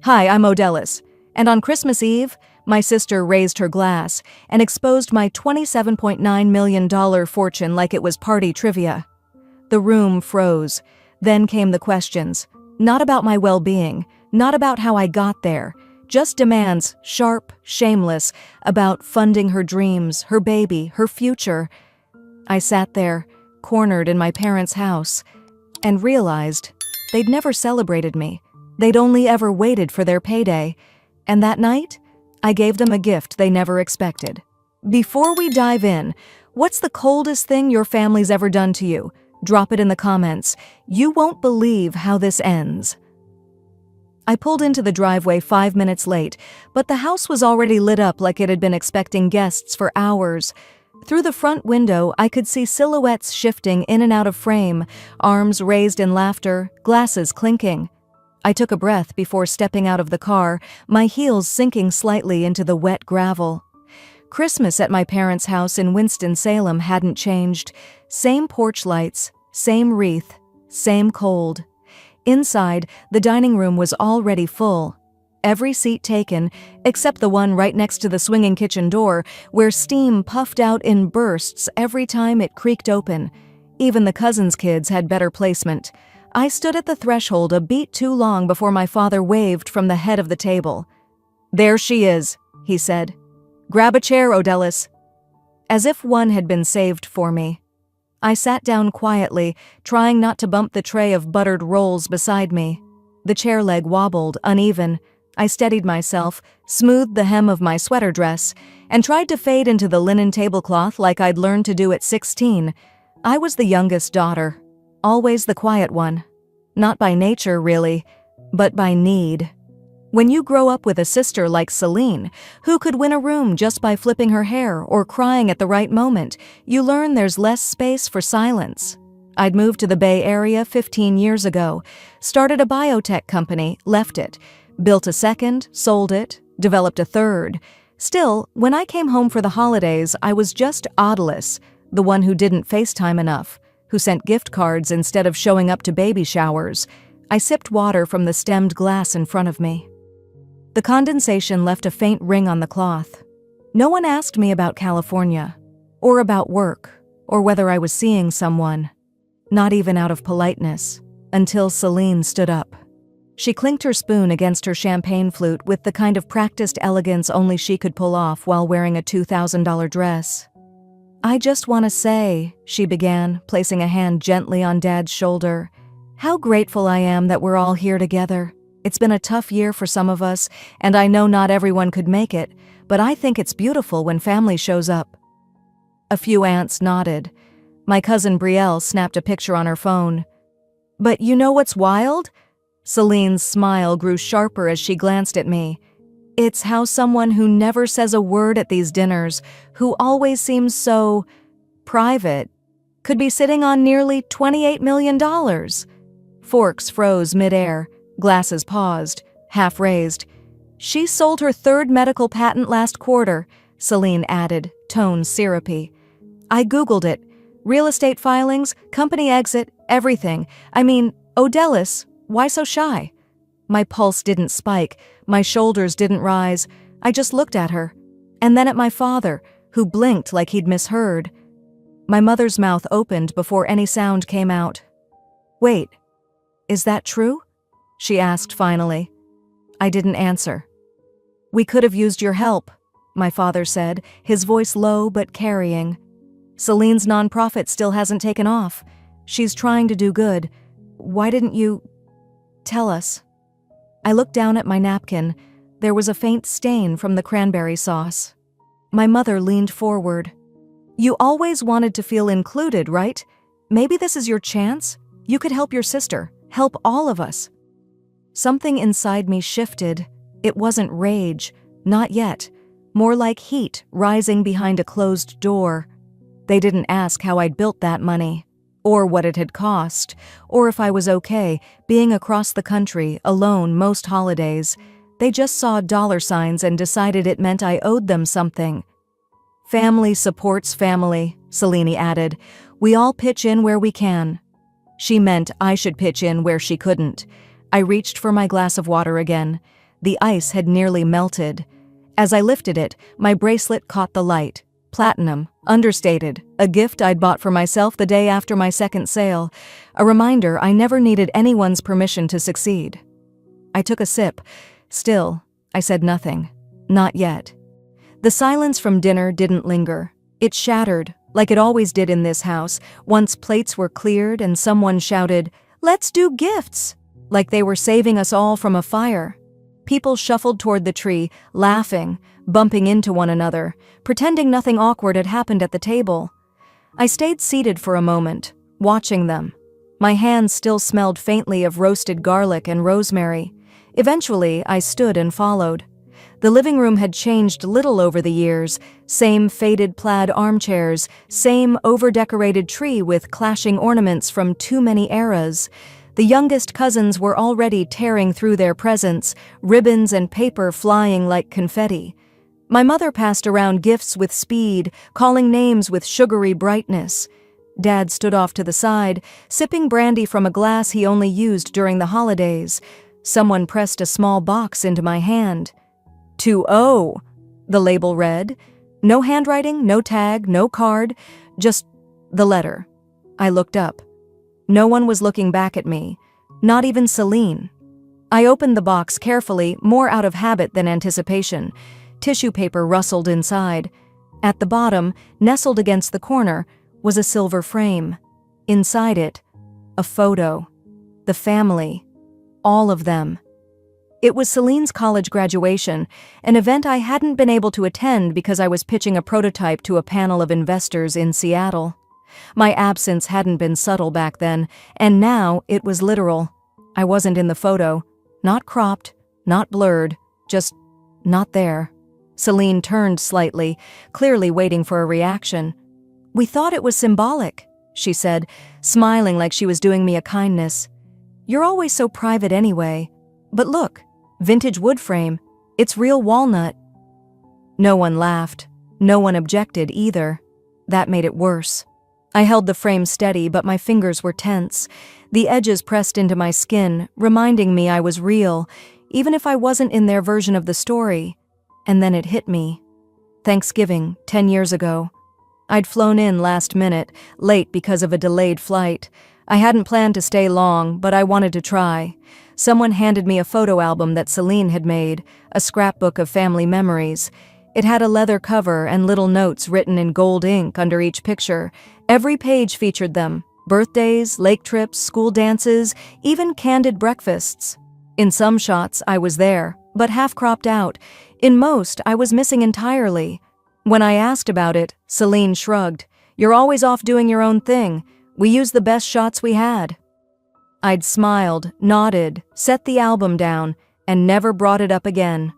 Hi, I'm Odellis, and on Christmas Eve, my sister raised her glass and exposed my $27.9 million fortune like it was party trivia. The room froze. Then came the questions. Not about my well-being, not about how I got there, just demands, sharp, shameless, about funding her dreams, her baby, her future. I sat there, cornered in my parents' house, and realized they'd never celebrated me. They'd only ever waited for their payday. And that night, I gave them a gift they never expected. Before we dive in, what's the coldest thing your family's ever done to you? Drop it in the comments. You won't believe how this ends. I pulled into the driveway 5 minutes late, but the house was already lit up like it had been expecting guests for hours. Through the front window, I could see silhouettes shifting in and out of frame, arms raised in laughter, glasses clinking. I took a breath before stepping out of the car, my heels sinking slightly into the wet gravel. Christmas at my parents' house in Winston-Salem hadn't changed. Same porch lights, same wreath, same cold. Inside, the dining room was already full. Every seat taken, except the one right next to the swinging kitchen door, where steam puffed out in bursts every time it creaked open. Even the cousins' kids had better placement. I stood at the threshold a beat too long before my father waved from the head of the table. "There she is," he said. "Grab a chair, Odellis." As if one had been saved for me. I sat down quietly, trying not to bump the tray of buttered rolls beside me. The chair leg wobbled, uneven. I steadied myself, smoothed the hem of my sweater dress, and tried to fade into the linen tablecloth like I'd learned to do at 16. I was the youngest daughter. Always the quiet one. Not by nature, really, but by need. When you grow up with a sister like Celine, who could win a room just by flipping her hair or crying at the right moment, you learn there's less space for silence. I'd moved to the Bay Area 15 years ago, started a biotech company, left it, built a second, sold it, developed a third. Still, when I came home for the holidays, I was just Odellis, the one who didn't FaceTime enough, who sent gift cards instead of showing up to baby showers. I sipped water from the stemmed glass in front of me. The condensation left a faint ring on the cloth. No one asked me about California, or about work, or whether I was seeing someone. Not even out of politeness, until Celine stood up. She clinked her spoon against her champagne flute with the kind of practiced elegance only she could pull off while wearing a $2,000 dress. "I just want to say," she began, placing a hand gently on Dad's shoulder, "how grateful I am that we're all here together. It's been a tough year for some of us, and I know not everyone could make it, but I think it's beautiful when family shows up." A few aunts nodded. My cousin Brielle snapped a picture on her phone. "But you know what's wild?" Celine's smile grew sharper as she glanced at me. "It's how someone who never says a word at these dinners, who always seems so private, could be sitting on nearly $28 million. Forks froze midair, glasses paused, half raised. "She sold her third medical patent last quarter," Celine added, tone syrupy. "I Googled it. Real estate filings, company exit, everything. I mean, Odellis, why so shy?" My pulse didn't spike, my shoulders didn't rise. I just looked at her, and then at my father, who blinked like he'd misheard. My mother's mouth opened before any sound came out. "Wait, is that true?" she asked finally. I didn't answer. "We could have used your help," my father said, his voice low but carrying. "Celine's nonprofit still hasn't taken off. She's trying to do good. Why didn't you tell us?" I looked down at my napkin. There was a faint stain from the cranberry sauce. My mother leaned forward. "You always wanted to feel included, right? Maybe this is your chance? You could help your sister, help all of us." Something inside me shifted. It wasn't rage, not yet. More like heat rising behind a closed door. They didn't ask how I'd built that money, or what it had cost, or if I was okay being across the country, alone most holidays. They just saw dollar signs and decided it meant I owed them something. "Family supports family," Celine added. "We all pitch in where we can." She meant I should pitch in where she couldn't. I reached for my glass of water again. The ice had nearly melted. As I lifted it, my bracelet caught the light. Platinum, understated, a gift I'd bought for myself the day after my second sale, a reminder I never needed anyone's permission to succeed. I took a sip. Still, I said nothing. Not yet. The silence from dinner didn't linger. It shattered, like it always did in this house, once plates were cleared and someone shouted, "Let's do gifts!" like they were saving us all from a fire. People shuffled toward the tree, laughing, bumping into one another, pretending nothing awkward had happened at the table. I stayed seated for a moment, watching them. My hands still smelled faintly of roasted garlic and rosemary. Eventually, I stood and followed. The living room had changed little over the years. Same faded plaid armchairs, same over-decorated tree with clashing ornaments from too many eras. The youngest cousins were already tearing through their presents, ribbons and paper flying like confetti. My mother passed around gifts with speed, calling names with sugary brightness. Dad stood off to the side, sipping brandy from a glass he only used during the holidays. Someone pressed a small box into my hand. 2-0, the label read. No handwriting, no tag, no card, just the letter. I looked up. No one was looking back at me, not even Celine. I opened the box carefully, more out of habit than anticipation. Tissue paper rustled inside. At the bottom, nestled against the corner, was a silver frame. Inside it, a photo. The family. All of them. It was Celine's college graduation, an event I hadn't been able to attend because I was pitching a prototype to a panel of investors in Seattle. My absence hadn't been subtle back then, and now it was literal. I wasn't in the photo. Not cropped, not blurred, just not there. Celine turned slightly, clearly waiting for a reaction. "We thought it was symbolic," she said, smiling like she was doing me a kindness. "You're always so private anyway. But look, vintage wood frame. It's real walnut." No one laughed. No one objected either. That made it worse. I held the frame steady, but my fingers were tense. The edges pressed into my skin, reminding me I was real, even if I wasn't in their version of the story. And then it hit me. Thanksgiving, 10 years ago. I'd flown in last minute, late because of a delayed flight. I hadn't planned to stay long, but I wanted to try. Someone handed me a photo album that Celine had made, a scrapbook of family memories. It had a leather cover and little notes written in gold ink under each picture. Every page featured them: birthdays, lake trips, school dances, even candid breakfasts. In some shots, I was there, but half cropped out. In most, I was missing entirely. When I asked about it, Celine shrugged. "You're always off doing your own thing. We used the best shots we had." I'd smiled, nodded, set the album down, and never brought it up again.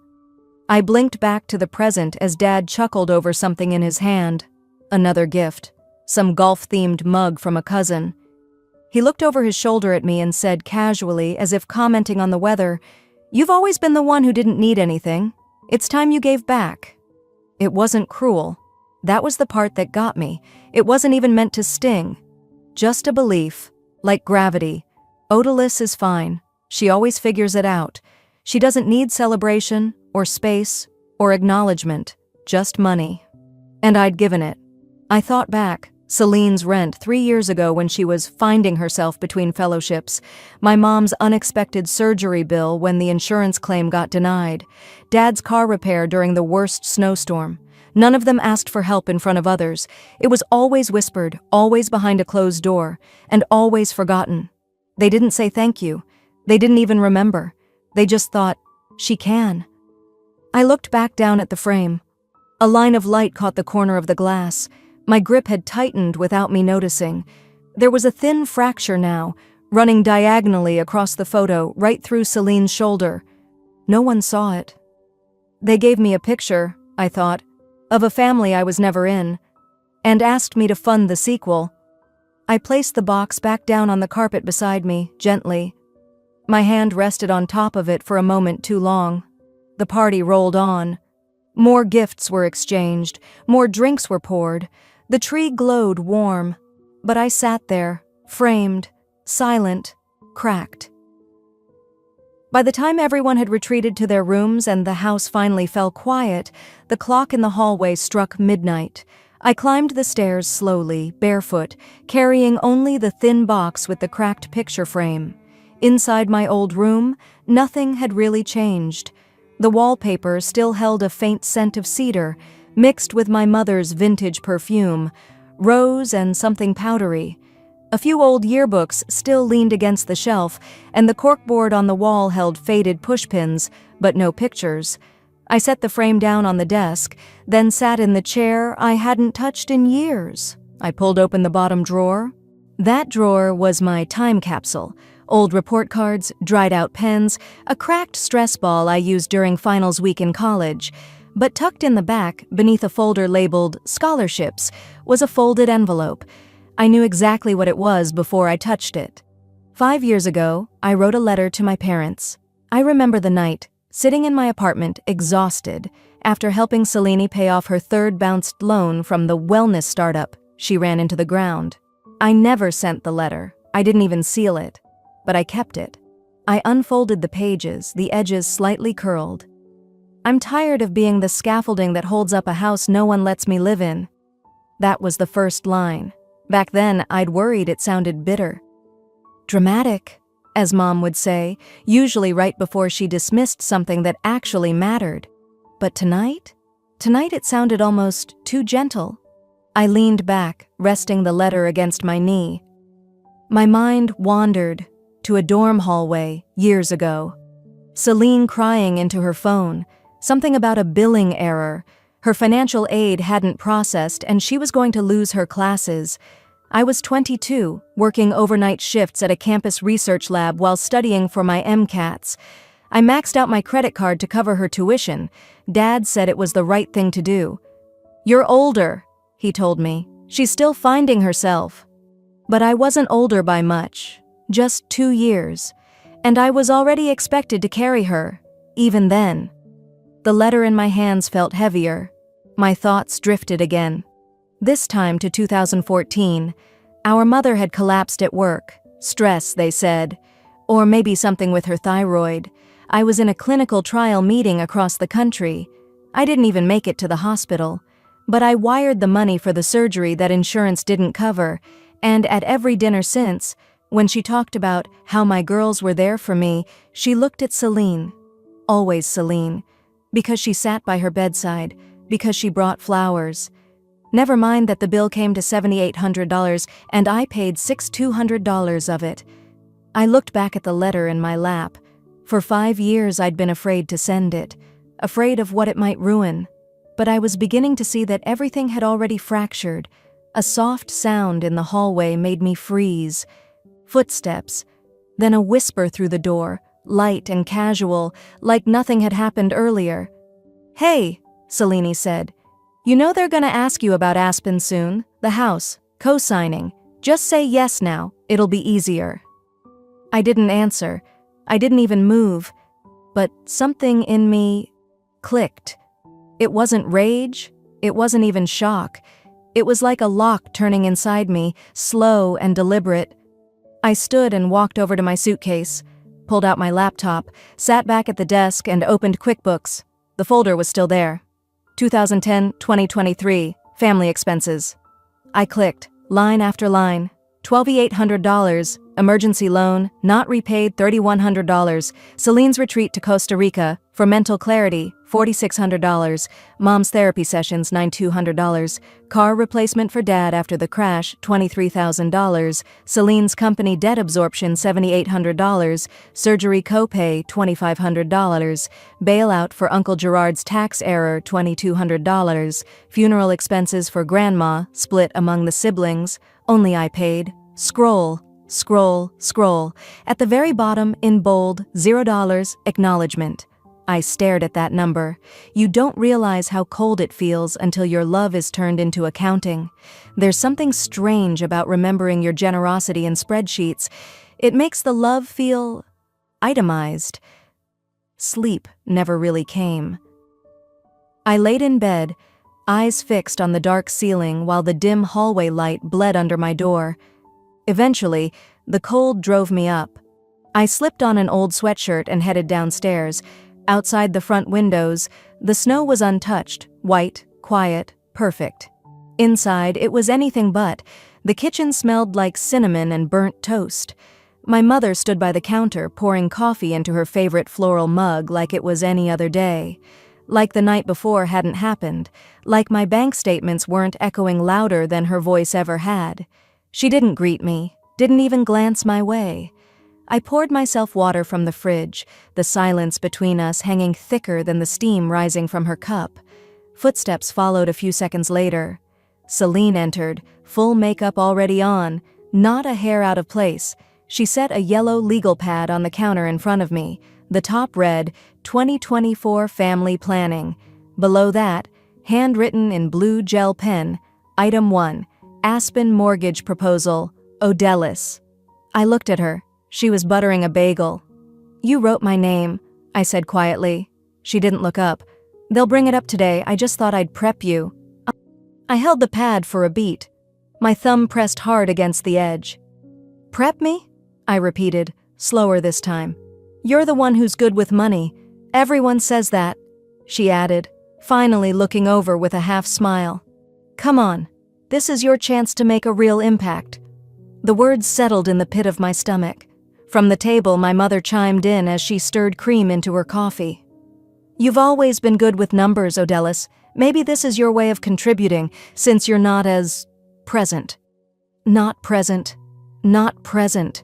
I blinked back to the present as Dad chuckled over something in his hand. Another gift. Some golf-themed mug from a cousin. He looked over his shoulder at me and said casually, as if commenting on the weather, "You've always been the one who didn't need anything. It's time you gave back." It wasn't cruel. That was the part that got me. It wasn't even meant to sting. Just a belief, like gravity. Odalys is fine. She always figures it out. She doesn't need celebration, or space, or acknowledgement, just money. And I'd given it. I thought back. Celine's rent 3 years ago when she was finding herself between fellowships, my mom's unexpected surgery bill when the insurance claim got denied, Dad's car repair during the worst snowstorm. None of them asked for help in front of others. It was always whispered, always behind a closed door, and always forgotten. They didn't say thank you. They didn't even remember. They just thought, "She can." I looked back down at the frame. A line of light caught the corner of the glass. My grip had tightened without me noticing. There was a thin fracture now, running diagonally across the photo, right through Celine's shoulder. No one saw it. They gave me a picture, I thought, of a family I was never in, and asked me to fund the sequel. I placed the box back down on the carpet beside me, gently. My hand rested on top of it for a moment too long. The party rolled on. More gifts were exchanged, more drinks were poured. The tree glowed warm, but I sat there, framed, silent, cracked. By the time everyone had retreated to their rooms and the house finally fell quiet, the clock in the hallway struck midnight. I climbed the stairs slowly, barefoot, carrying only the thin box with the cracked picture frame. Inside my old room, nothing had really changed. The wallpaper still held a faint scent of cedar, mixed with my mother's vintage perfume, rose and something powdery. A few old yearbooks still leaned against the shelf, and the corkboard on the wall held faded pushpins, but no pictures. I set the frame down on the desk, then sat in the chair I hadn't touched in years. I pulled open the bottom drawer. That drawer was my time capsule. Old report cards, dried-out pens, a cracked stress ball I used during finals week in college. But tucked in the back, beneath a folder labeled Scholarships, was a folded envelope. I knew exactly what it was before I touched it. 5 years ago, I wrote a letter to my parents. I remember the night, sitting in my apartment, exhausted, after helping Selene pay off her third bounced loan from the wellness startup she ran into the ground. I never sent the letter. I didn't even seal it. But I kept it. I unfolded the pages, the edges slightly curled. I'm tired of being the scaffolding that holds up a house no one lets me live in. That was the first line. Back then, I'd worried it sounded bitter. Dramatic, as Mom would say, usually right before she dismissed something that actually mattered. But tonight it sounded almost too gentle. I leaned back, resting the letter against my knee. My mind wandered to a dorm hallway years ago. Selene crying into her phone, something about a billing error. Her financial aid hadn't processed and she was going to lose her classes. I was 22, working overnight shifts at a campus research lab while studying for my MCATs. I maxed out my credit card to cover her tuition. Dad said it was the right thing to do. "You're older," he told me. "She's still finding herself." But I wasn't older by much, just 2 years, and I was already expected to carry her, even then. The letter in my hands felt heavier. My thoughts drifted again. This time to 2014. Our mother had collapsed at work. Stress, they said. Or maybe something with her thyroid. I was in a clinical trial meeting across the country. I didn't even make it to the hospital. But I wired the money for the surgery that insurance didn't cover, and at every dinner since, when she talked about how my girls were there for me, she looked at Selene. Always Selene. Because she sat by her bedside, because she brought flowers. Never mind that the bill came to $7,800 and I paid $6,200 of it. I looked back at the letter in my lap. For 5 years I'd been afraid to send it, afraid of what it might ruin. But I was beginning to see that everything had already fractured. A soft sound in the hallway made me freeze. Footsteps, then a whisper through the door, light and casual, like nothing had happened earlier. "Hey," Selene said. "You know they're gonna ask you about Aspen soon, the house, co-signing. Just say yes now, it'll be easier." I didn't answer. I didn't even move. But something in me clicked. It wasn't rage. It wasn't even shock. It was like a lock turning inside me, slow and deliberate. I stood and walked over to my suitcase, pulled out my laptop, sat back at the desk and opened QuickBooks. The folder was still there. 2010-2023, family expenses. I clicked, line after line. $2,800, emergency loan, not repaid $3,100, Selene's retreat to Costa Rica, for mental clarity, $4,600, mom's therapy sessions, $9,200, car replacement for dad after the crash, $23,000, Selene's company debt absorption, $7,800, surgery copay, $2,500, bailout for Uncle Gerard's tax error, $2,200, funeral expenses for grandma, split among the siblings, only I paid. Scroll, scroll, scroll. At the very bottom, in bold, $0, acknowledgement. I stared at that number. You don't realize how cold it feels until your love is turned into accounting. There's something strange about remembering your generosity in spreadsheets. It makes the love feel itemized. Sleep never really came. I laid in bed, eyes fixed on the dark ceiling while the dim hallway light bled under my door. Eventually, the cold drove me up. I slipped on an old sweatshirt and headed downstairs. Outside the front windows, the snow was untouched, white, quiet, perfect. Inside, it was anything but. The kitchen smelled like cinnamon and burnt toast. My mother stood by the counter, pouring coffee into her favorite floral mug like it was any other day. Like the night before hadn't happened. Like my bank statements weren't echoing louder than her voice ever had. She didn't greet me, didn't even glance my way. I poured myself water from the fridge, the silence between us hanging thicker than the steam rising from her cup. Footsteps followed a few seconds later. Celine entered, full makeup already on, not a hair out of place. She set a yellow legal pad on the counter in front of me. The top read, 2024 Family Planning. Below that, handwritten in blue gel pen, Item 1, Aspen Mortgage Proposal, Odellis. I looked at her. She was buttering a bagel. "You wrote my name," I said quietly. She didn't look up. "They'll bring it up today. I just thought I'd prep you." I held the pad for a beat. My thumb pressed hard against the edge. "Prep me?" I repeated, slower this time. "You're the one who's good with money. Everyone says that," she added, finally looking over with a half smile. "Come on. This is your chance to make a real impact." The words settled in the pit of my stomach. From the table, my mother chimed in as she stirred cream into her coffee. "You've always been good with numbers, Odellis. Maybe this is your way of contributing, since you're not as present." Not present. Not present.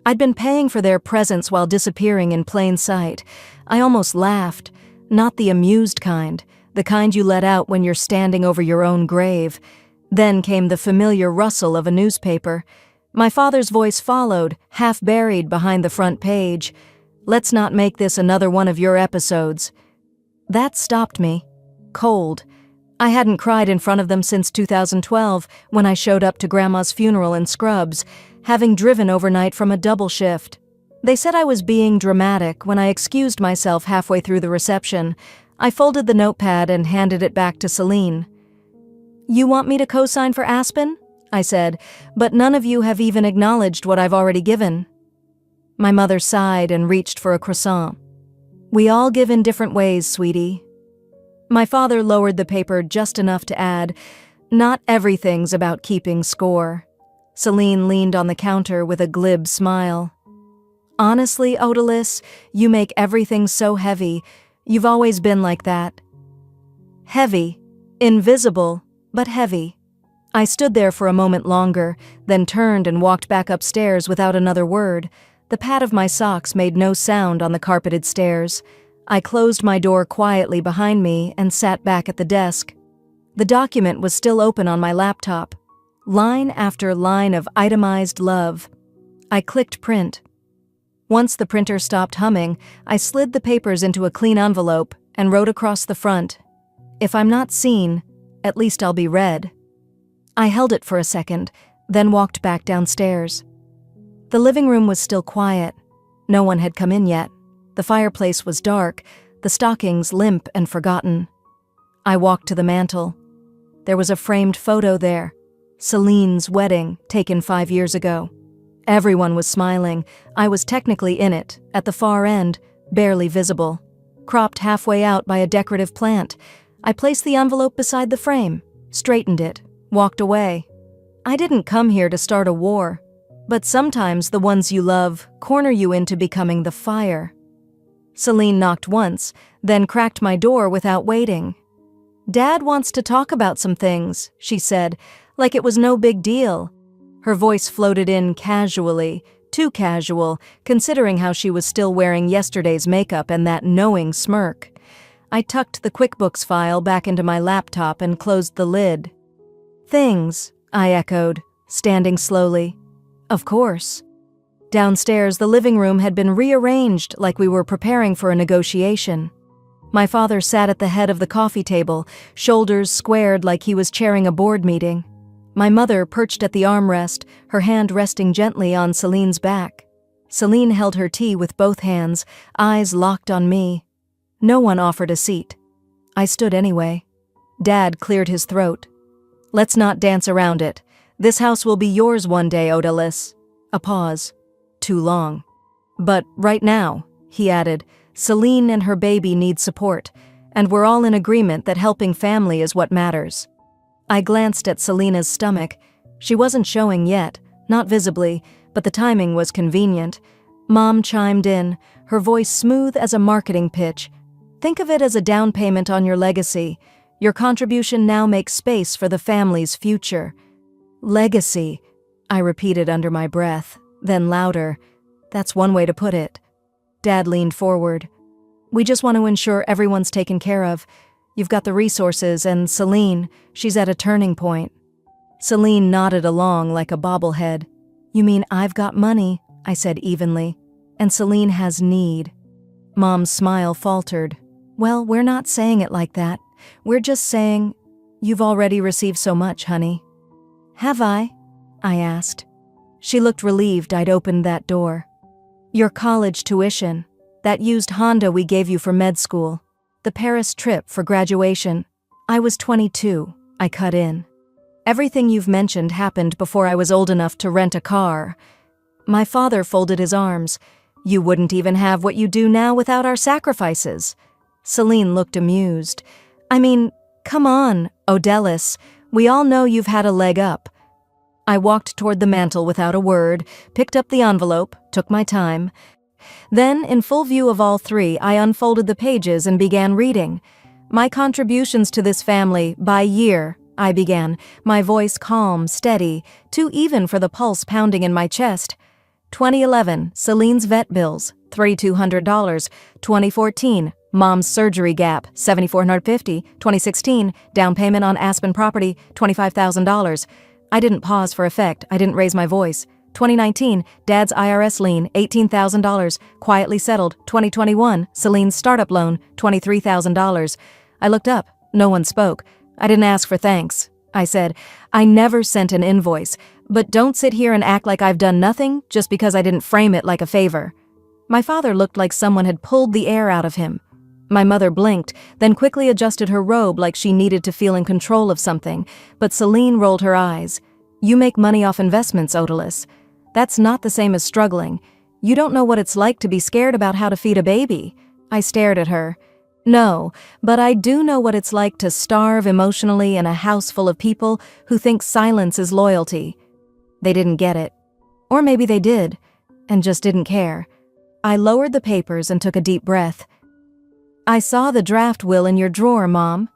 I'd been paying for their presence while disappearing in plain sight. I almost laughed. Not the amused kind, the kind you let out when you're standing over your own grave. Then came the familiar rustle of a newspaper. My father's voice followed, half buried behind the front page. "Let's not make this another one of your episodes." That stopped me. Cold. I hadn't cried in front of them since 2012, when I showed up to Grandma's funeral in scrubs, having driven overnight from a double shift. They said I was being dramatic when I excused myself halfway through the reception. I folded the notepad and handed it back to Celine. "You want me to co-sign for Aspen?" I said, "but none of you have even acknowledged what I've already given." My mother sighed and reached for a croissant. "We all give in different ways, sweetie." My father lowered the paper just enough to add, "Not everything's about keeping score." Celine leaned on the counter with a glib smile. "Honestly, Odellis, you make everything so heavy. You've always been like that." Heavy. Invisible, but heavy. I stood there for a moment longer, then turned and walked back upstairs without another word. The pad of my socks made no sound on the carpeted stairs. I closed my door quietly behind me and sat back at the desk. The document was still open on my laptop. Line after line of itemized love. I clicked print. Once the printer stopped humming, I slid the papers into a clean envelope and wrote across the front, "If I'm not seen, at least I'll be read." I held it for a second, then walked back downstairs. The living room was still quiet. No one had come in yet. The fireplace was dark, the stockings limp and forgotten. I walked to the mantel. There was a framed photo there. Celine's wedding, taken 5 years ago. Everyone was smiling. I was technically in it, at the far end, barely visible. Cropped halfway out by a decorative plant. I placed the envelope beside the frame, straightened it, walked away. I didn't come here to start a war, but sometimes the ones you love corner you into becoming the fire. Celine knocked once, then cracked my door without waiting. "Dad wants to talk about some things," she said, like it was no big deal. Her voice floated in casually, too casual, considering how she was still wearing yesterday's makeup and that knowing smirk. I tucked the QuickBooks file back into my laptop and closed the lid. "Things," I echoed, standing slowly. "Of course." Downstairs, the living room had been rearranged like we were preparing for a negotiation. My father sat at the head of the coffee table, shoulders squared like he was chairing a board meeting. My mother perched at the armrest, her hand resting gently on Celine's back. Celine held her tea with both hands, eyes locked on me. No one offered a seat. I stood anyway. Dad cleared his throat. "Let's not dance around it. This house will be yours one day, Odellis." A pause. Too long. But right now, he added, Celine and her baby need support, and we're all in agreement that helping family is what matters. I glanced at Selena's stomach. She wasn't showing yet, not visibly, but the timing was convenient. Mom chimed in, her voice smooth as a marketing pitch. Think of it as a down payment on your legacy. Your contribution now makes space for the family's future. Legacy, I repeated under my breath, then louder. That's one way to put it. Dad leaned forward. We just want to ensure everyone's taken care of. You've got the resources, and Celine, she's at a turning point. Celine nodded along like a bobblehead. You mean I've got money, I said evenly, and Celine has need. Mom's smile faltered. Well, we're not saying it like that. We're just saying, you've already received so much, honey. Have I? I asked. She looked relieved I'd opened that door. Your college tuition, that used Honda we gave you for med school, the Paris trip for graduation. I was 22, I cut in. Everything you've mentioned happened before I was old enough to rent a car. My father folded his arms. You wouldn't even have what you do now without our sacrifices. Celine looked amused. I mean, come on, Odellis. We all know you've had a leg up. I walked toward the mantel without a word, picked up the envelope, took my time. Then, in full view of all three, I unfolded the pages and began reading. My contributions to this family, by year, I began, my voice calm, steady, too even for the pulse pounding in my chest. 2011, Celine's vet bills, $3,200. 2014, Mom's surgery gap, $7,450. 2016, down payment on Aspen property, $25,000. I didn't pause for effect, I didn't raise my voice. 2019, Dad's IRS lien, $18,000, quietly settled. 2021, Celine's startup loan, $23,000. I looked up, no one spoke. I didn't ask for thanks. I said, I never sent an invoice, but don't sit here and act like I've done nothing just because I didn't frame it like a favor. My father looked like someone had pulled the air out of him. My mother blinked, then quickly adjusted her robe like she needed to feel in control of something, but Celine rolled her eyes. You make money off investments, Odellis. That's not the same as struggling. You don't know what it's like to be scared about how to feed a baby. I stared at her. No, but I do know what it's like to starve emotionally in a house full of people who think silence is loyalty. They didn't get it. Or maybe they did, and just didn't care. I lowered the papers and took a deep breath. I saw the draft will in your drawer, Mom.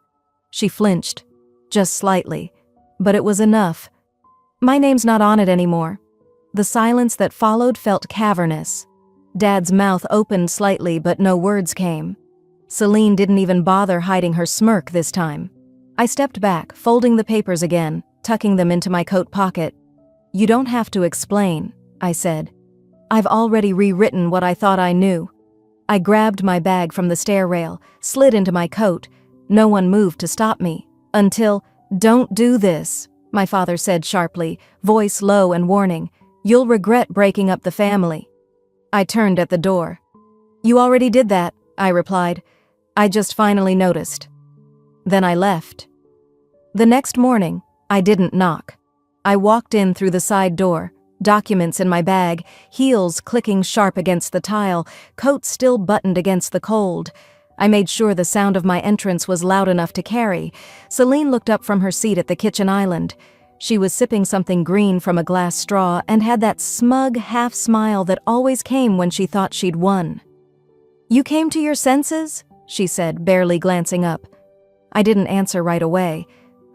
She flinched, just slightly, but it was enough. My name's not on it anymore. The silence that followed felt cavernous. Dad's mouth opened slightly, but no words came. Celine didn't even bother hiding her smirk this time. I stepped back, folding the papers again, tucking them into my coat pocket. You don't have to explain, I said. I've already rewritten what I thought I knew. I grabbed my bag from the stair rail, slid into my coat. No one moved to stop me. Until, don't do this, my father said sharply, voice low and warning. You'll regret breaking up the family. I turned at the door. You already did that, I replied. I just finally noticed. Then I left. The next morning, I didn't knock. I walked in through the side door, documents in my bag, heels clicking sharp against the tile, coat still buttoned against the cold. I made sure the sound of my entrance was loud enough to carry. Celine looked up from her seat at the kitchen island. She was sipping something green from a glass straw and had that smug half smile that always came when she thought she'd won. You came to your senses? She said, barely glancing up. I didn't answer right away.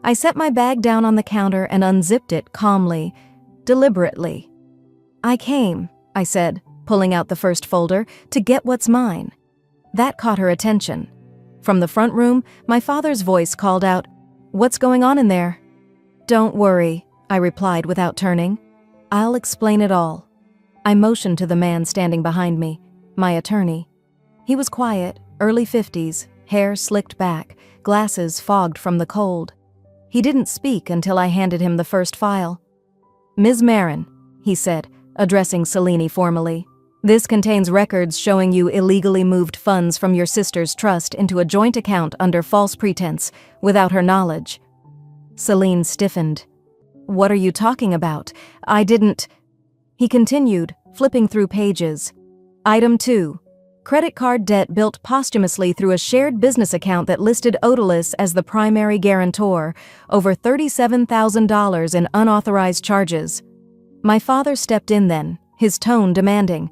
I set my bag down on the counter and unzipped it calmly, deliberately. I came, I said, pulling out the first folder, to get what's mine. That caught her attention. From the front room, my father's voice called out, What's going on in there? Don't worry, I replied without turning. I'll explain it all. I motioned to the man standing behind me, my attorney. He was quiet, early 50s, hair slicked back, glasses fogged from the cold. He didn't speak until I handed him the first file. Ms. Marin, he said, addressing Celine formally, this contains records showing you illegally moved funds from your sister's trust into a joint account under false pretense, without her knowledge. Celine stiffened. What are you talking about? I didn't... He continued, flipping through pages. Item 2. Credit card debt built posthumously through a shared business account that listed Odalys as the primary guarantor, over $37,000 in unauthorized charges. My father stepped in then, his tone demanding.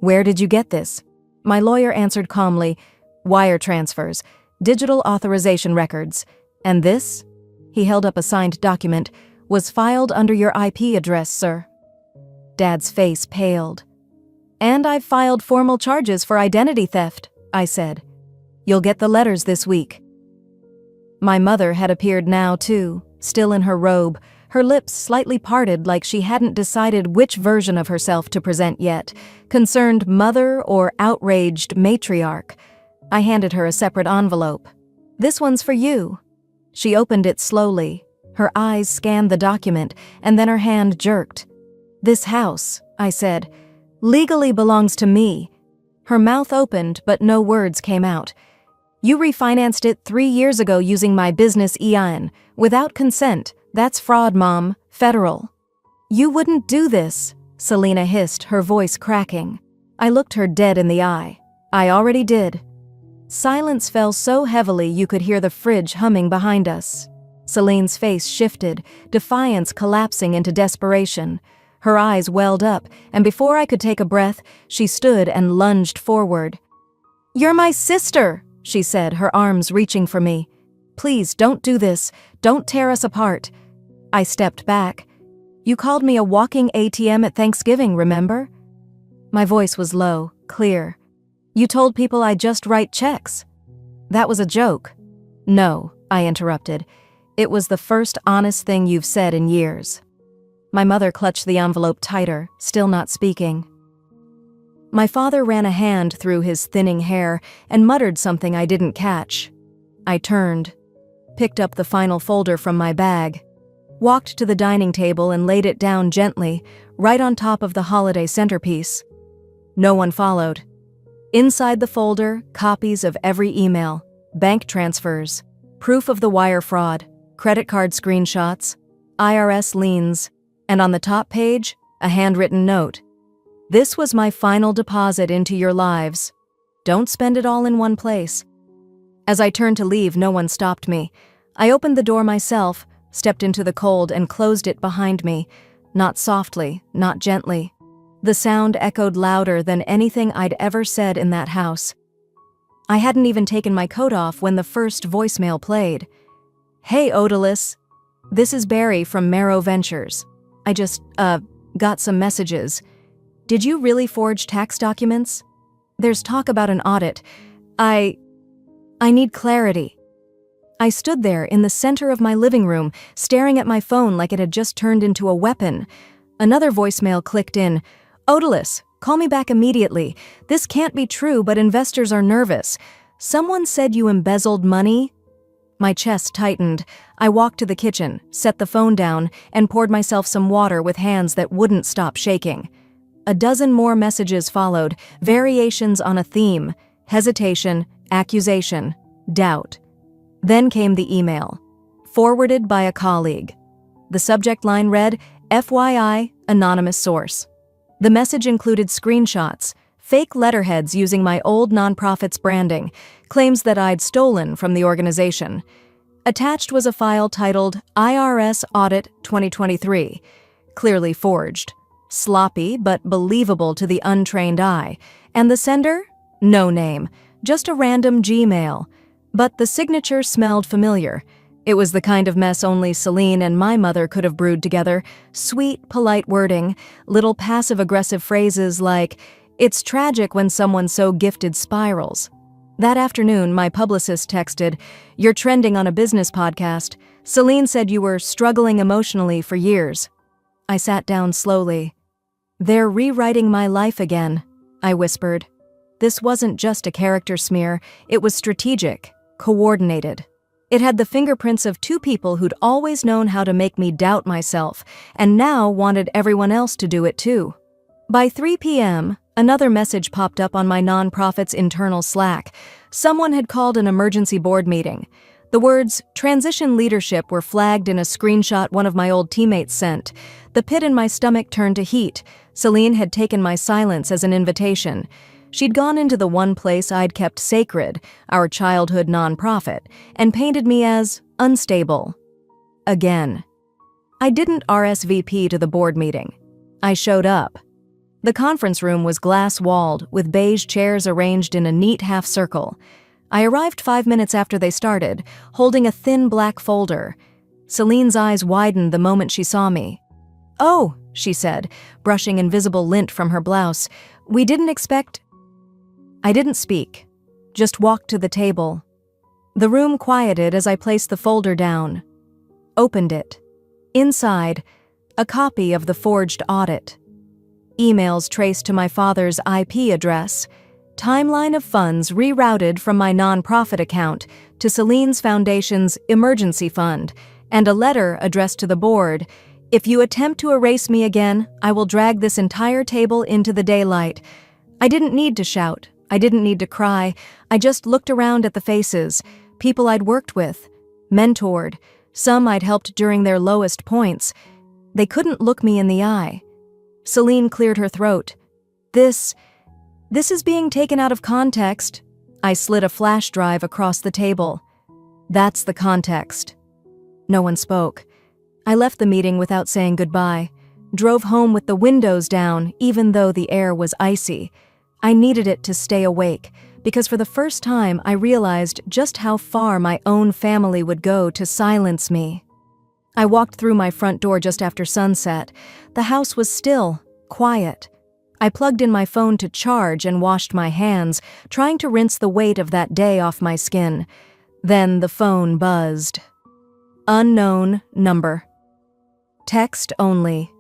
Where did you get this? My lawyer answered calmly, wire transfers, digital authorization records. And this? He held up a signed document, was filed under your IP address, sir. Dad's face paled. And I've filed formal charges for identity theft, I said. You'll get the letters this week. My mother had appeared now, too, still in her robe, her lips slightly parted like she hadn't decided which version of herself to present yet, concerned mother or outraged matriarch. I handed her a separate envelope. This one's for you. She opened it slowly. Her eyes scanned the document, and then her hand jerked. This house, I said, legally belongs to me. Her mouth opened, but no words came out. You refinanced it 3 years ago using my business EIN, without consent. That's fraud, Mom. Federal. You wouldn't do this, Selena hissed, her voice cracking. I looked her dead in the eye. I already did. Silence fell so heavily you could hear the fridge humming behind us. Celine's face shifted, defiance collapsing into desperation. Her eyes welled up, and before I could take a breath, she stood and lunged forward. You're my sister, she said, her arms reaching for me. Please, don't do this. Don't tear us apart. I stepped back. You called me a walking ATM at Thanksgiving, remember? My voice was low, clear. You told people I'd just write checks. That was a joke. No, I interrupted. It was the first honest thing you've said in years. My mother clutched the envelope tighter, still not speaking. My father ran a hand through his thinning hair and muttered something I didn't catch. I turned, picked up the final folder from my bag, walked to the dining table and laid it down gently, right on top of the holiday centerpiece. No one followed. Inside the folder, copies of every email, bank transfers, proof of the wire fraud, credit card screenshots, IRS liens, and on the top page, a handwritten note. This was my final deposit into your lives. Don't spend it all in one place. As I turned to leave, no one stopped me. I opened the door myself, stepped into the cold, and closed it behind me. Not softly, not gently. The sound echoed louder than anything I'd ever said in that house. I hadn't even taken my coat off when the first voicemail played. Hey, Odalys. This is Barry from Marrow Ventures. I just, got some messages. Did you really forge tax documents? There's talk about an audit. I need clarity. I stood there in the center of my living room, staring at my phone like it had just turned into a weapon. Another voicemail clicked in. Odalys, call me back immediately. This can't be true, but investors are nervous. Someone said you embezzled money? My chest tightened. I walked to the kitchen, set the phone down, and poured myself some water with hands that wouldn't stop shaking. A dozen more messages followed, variations on a theme: hesitation, accusation, doubt. Then came the email, forwarded by a colleague. The subject line read, FYI, anonymous source. The message included screenshots, fake letterheads using my old nonprofit's branding, claims that I'd stolen from the organization. Attached was a file titled IRS Audit 2023, clearly forged. Sloppy but believable to the untrained eye. And the sender? No name, just a random Gmail. But the signature smelled familiar. It was the kind of mess only Celine and my mother could have brewed together. Sweet, polite wording, little passive-aggressive phrases like, "It's tragic when someone so gifted spirals." That afternoon, my publicist texted, "You're trending on a business podcast. Celine said you were struggling emotionally for years." I sat down slowly. "They're rewriting my life again," I whispered. This wasn't just a character smear, it was strategic, coordinated. It had the fingerprints of two people who'd always known how to make me doubt myself, and now wanted everyone else to do it too. By 3 p.m., another message popped up on my nonprofit's internal Slack. Someone had called an emergency board meeting. The words "transition leadership" were flagged in a screenshot one of my old teammates sent. The pit in my stomach turned to heat. Celine had taken my silence as an invitation. She'd gone into the one place I'd kept sacred, our childhood nonprofit, and painted me as unstable. Again. I didn't RSVP to the board meeting. I showed up. The conference room was glass-walled, with beige chairs arranged in a neat half-circle. I arrived 5 minutes after they started, holding a thin black folder. Celine's eyes widened the moment she saw me. "Oh," she said, brushing invisible lint from her blouse. "We didn't expect—" I didn't speak, just walked to the table. The room quieted as I placed the folder down. Opened it. Inside, a copy of the forged audit. Emails traced to my father's IP address. Timeline of funds rerouted from my nonprofit account to Celine's Foundation's emergency fund, and a letter addressed to the board. "If you attempt to erase me again, I will drag this entire table into the daylight." I didn't need to shout. I didn't need to cry. I just looked around at the faces, people I'd worked with, mentored, some I'd helped during their lowest points. They couldn't look me in the eye. Celine cleared her throat. This is being taken out of context." I slid a flash drive across the table. "That's the context." No one spoke. I left the meeting without saying goodbye, drove home with the windows down even though the air was icy. I needed it to stay awake, because for the first time I realized just how far my own family would go to silence me. I walked through my front door just after sunset. The house was still, quiet. I plugged in my phone to charge and washed my hands, trying to rinse the weight of that day off my skin. Then the phone buzzed. Unknown number. Text only.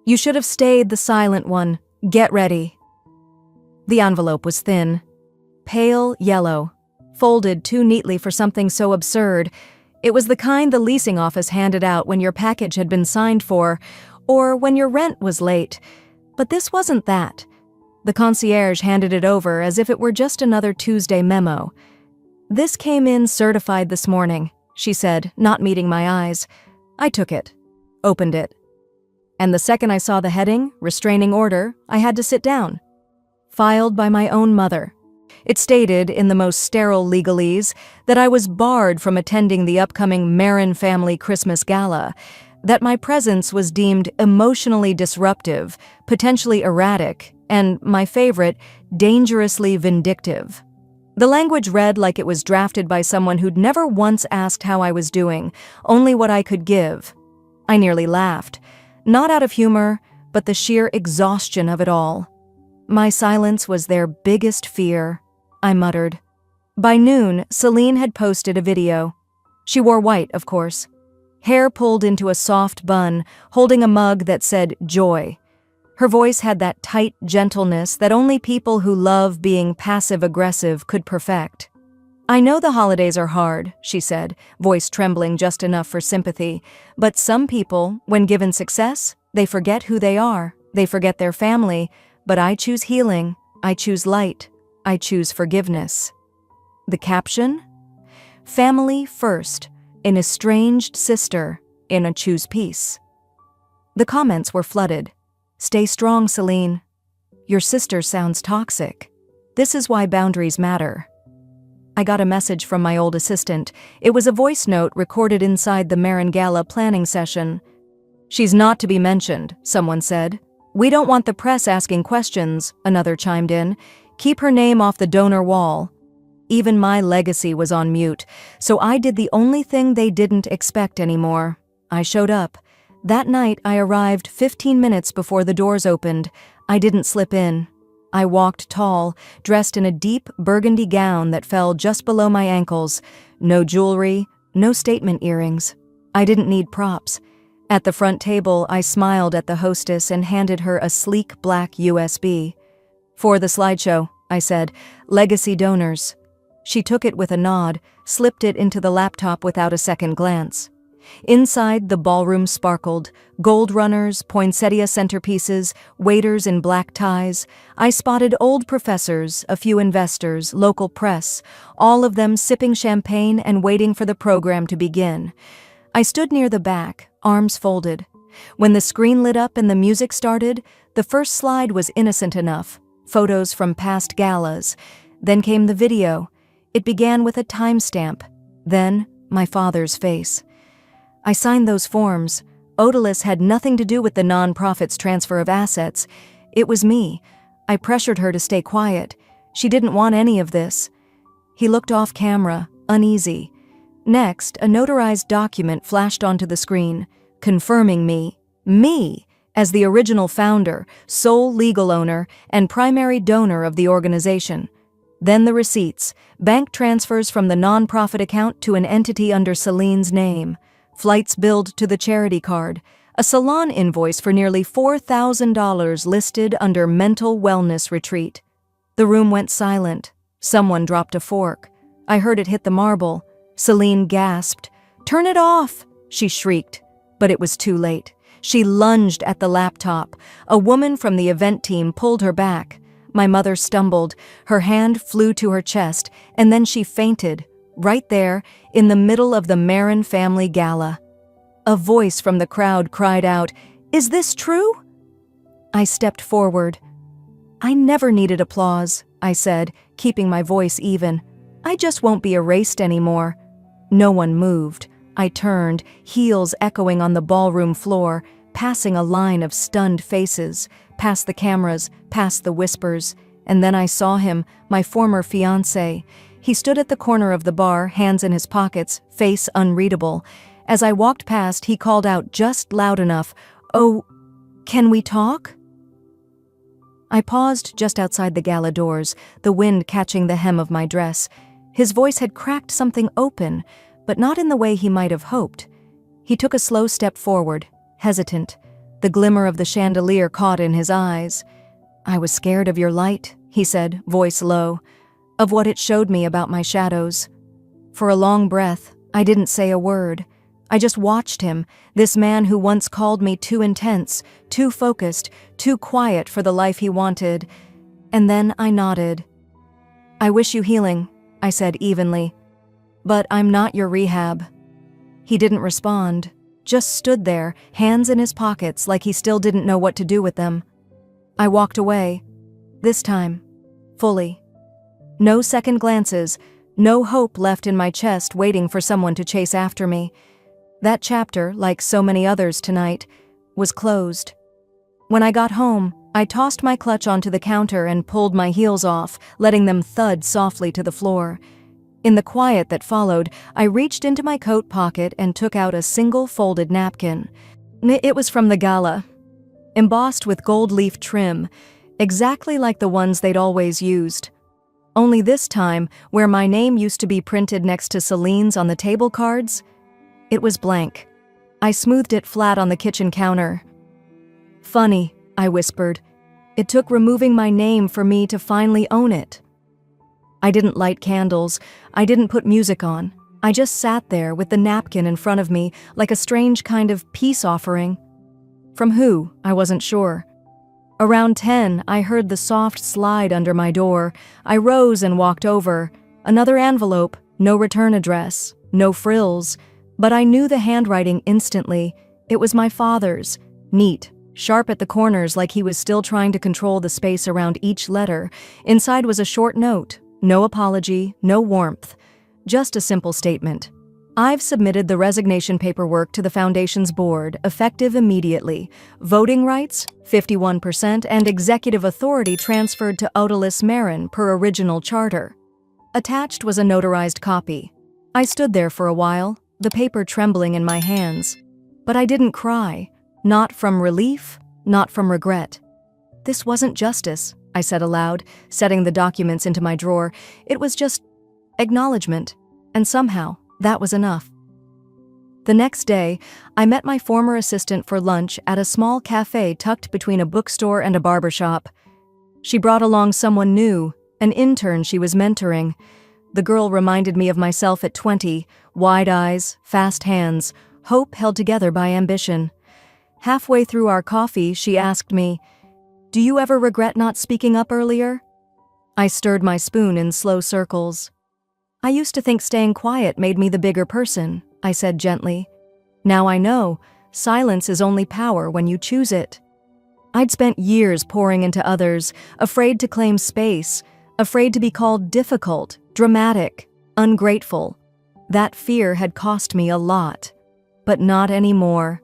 "You should have stayed the silent one. Get ready." The envelope was thin, pale yellow, folded too neatly for something so absurd. It was the kind the leasing office handed out when your package had been signed for, or when your rent was late. But this wasn't that. The concierge handed it over as if it were just another Tuesday memo. "This came in certified this morning," she said, not meeting my eyes. I took it, opened it. And the second I saw the heading, restraining order, I had to sit down. Filed by my own mother. It stated, in the most sterile legalese, that I was barred from attending the upcoming Marin family Christmas gala, that my presence was deemed emotionally disruptive, potentially erratic, and, my favorite, dangerously vindictive. The language read like it was drafted by someone who'd never once asked how I was doing, only what I could give. I nearly laughed, not out of humor, but the sheer exhaustion of it all. My silence was their biggest fear, I muttered. By noon, Celine had posted a video. She wore white, of course. Hair pulled into a soft bun, holding a mug that said joy. Her voice had that tight gentleness that only people who love being passive-aggressive could perfect. "I know the holidays are hard," she said, voice trembling just enough for sympathy. "But some people, when given success, they forget who they are. They forget their family. But I choose healing. I choose light. I choose forgiveness." The caption? "Family first. An estranged sister in a choose peace." The comments were flooded. "Stay strong, Celine. Your sister sounds toxic. This is why boundaries matter." I got a message from my old assistant. It was a voice note recorded inside the Marin Gala planning session. "She's not to be mentioned," someone said. "We don't want the press asking questions," another chimed in. "Keep her name off the donor wall." Even my legacy was on mute, so I did the only thing they didn't expect anymore. I showed up. That night, I arrived 15 minutes before the doors opened. I didn't slip in. I walked tall, dressed in a deep burgundy gown that fell just below my ankles. No jewelry, no statement earrings. I didn't need props. At the front table, I smiled at the hostess and handed her a sleek black USB. "For the slideshow," I said. "Legacy donors." She took it with a nod, slipped it into the laptop without a second glance. Inside, the ballroom sparkled. Gold runners, poinsettia centerpieces, waiters in black ties. I spotted old professors, a few investors, local press, all of them sipping champagne and waiting for the program to begin. I stood near the back, arms folded. When the screen lit up and the music started, the first slide was innocent enough. Photos from past galas. Then came the video. It began with a timestamp. Then, my father's face. I signed those forms. Odalis had nothing to do with the non-profit's transfer of assets. It was me. I pressured her to stay quiet. She didn't want any of this. He looked off camera, uneasy. Next, a notarized document flashed onto the screen, confirming me, as the original founder, sole legal owner, and primary donor of the organization. Then the receipts, bank transfers from the non-profit account to an entity under Celine's name, flights billed to the charity card, a salon invoice for nearly $4,000 listed under mental wellness retreat. The room went silent. Someone dropped a fork. I heard it hit the marble. Celine gasped. "Turn it off!" she shrieked. But it was too late. She lunged at the laptop. A woman from the event team pulled her back. My mother stumbled. Her hand flew to her chest, and then she fainted, right there, in the middle of the Marin family gala. A voice from the crowd cried out, "Is this true?" I stepped forward. "I never needed applause," I said, keeping my voice even. "I just won't be erased anymore." No one moved. I turned, heels echoing on the ballroom floor, passing a line of stunned faces, past the cameras, past the whispers, and then I saw him, my former fiancé. He stood at the corner of the bar, hands in his pockets, face unreadable. As I walked past, he called out just loud enough, "Oh, can we talk?" I paused just outside the gala doors, the wind catching the hem of my dress. His voice had cracked something open, but not in the way he might have hoped. He took a slow step forward, hesitant. The glimmer of the chandelier caught in his eyes. "I was scared of your light," he said, voice low, "of what it showed me about my shadows." For a long breath, I didn't say a word. I just watched him, this man who once called me too intense, too focused, too quiet for the life he wanted. And then I nodded. "I wish you healing," I said evenly. "But I'm not your rehab." He didn't respond, just stood there, hands in his pockets like he still didn't know what to do with them. I walked away. This time, fully. No second glances, no hope left in my chest waiting for someone to chase after me. That chapter, like so many others tonight, was closed. When I got home, I tossed my clutch onto the counter and pulled my heels off, letting them thud softly to the floor. In the quiet that followed, I reached into my coat pocket and took out a single folded napkin. It was from the gala, embossed with gold leaf trim, exactly like the ones they'd always used. Only this time, where my name used to be printed next to Celine's on the table cards, it was blank. I smoothed it flat on the kitchen counter. "Funny," I whispered. "It took removing my name for me to finally own it." I didn't light candles. I didn't put music on. I just sat there with the napkin in front of me like a strange kind of peace offering. From who? I wasn't sure. Around 10, I heard the soft slide under my door. I rose and walked over. Another envelope, no return address, no frills. But I knew the handwriting instantly. It was my father's, neat, sharp at the corners like he was still trying to control the space around each letter. Inside was a short note. No apology, no warmth, just a simple statement. "I've submitted the resignation paperwork to the Foundation's board, effective immediately. Voting rights, 51%, and executive authority transferred to Odalis Marin per original charter." Attached was a notarized copy. I stood there for a while, the paper trembling in my hands. But I didn't cry, not from relief, not from regret. This wasn't justice, I said aloud, setting the documents into my drawer. It was just acknowledgement, and somehow that was enough. The next day, I met my former assistant for lunch at a small cafe tucked between a bookstore and a barbershop. She brought along someone new, an intern she was mentoring. The girl reminded me of myself at 20, wide eyes, fast hands, hope held together by ambition. Halfway through our coffee, she asked me, "Do you ever regret not speaking up earlier?" I stirred my spoon in slow circles. "I used to think staying quiet made me the bigger person," I said gently. "Now I know, silence is only power when you choose it." I'd spent years pouring into others, afraid to claim space, afraid to be called difficult, dramatic, ungrateful. That fear had cost me a lot. But not anymore.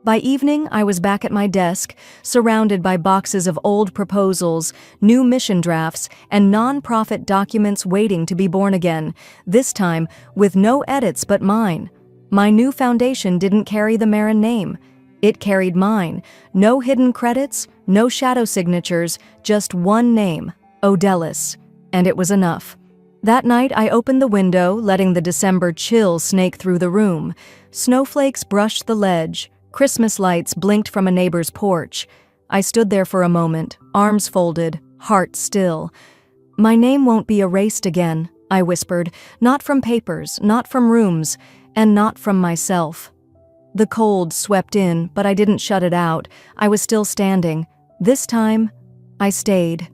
By evening, I was back at my desk, surrounded by boxes of old proposals, new mission drafts, and non-profit documents waiting to be born again, this time with no edits but mine. My new foundation didn't carry the Marin name. It carried mine. No hidden credits, no shadow signatures, just one name, Odellis. And it was enough. That night, I opened the window, letting the December chill snake through the room. Snowflakes brushed the ledge. Christmas lights blinked from a neighbor's porch. I stood there for a moment, arms folded, heart still. "My name won't be erased again," I whispered, "not from papers, not from rooms, and not from myself." The cold swept in, but I didn't shut it out. I was still standing. This time, I stayed.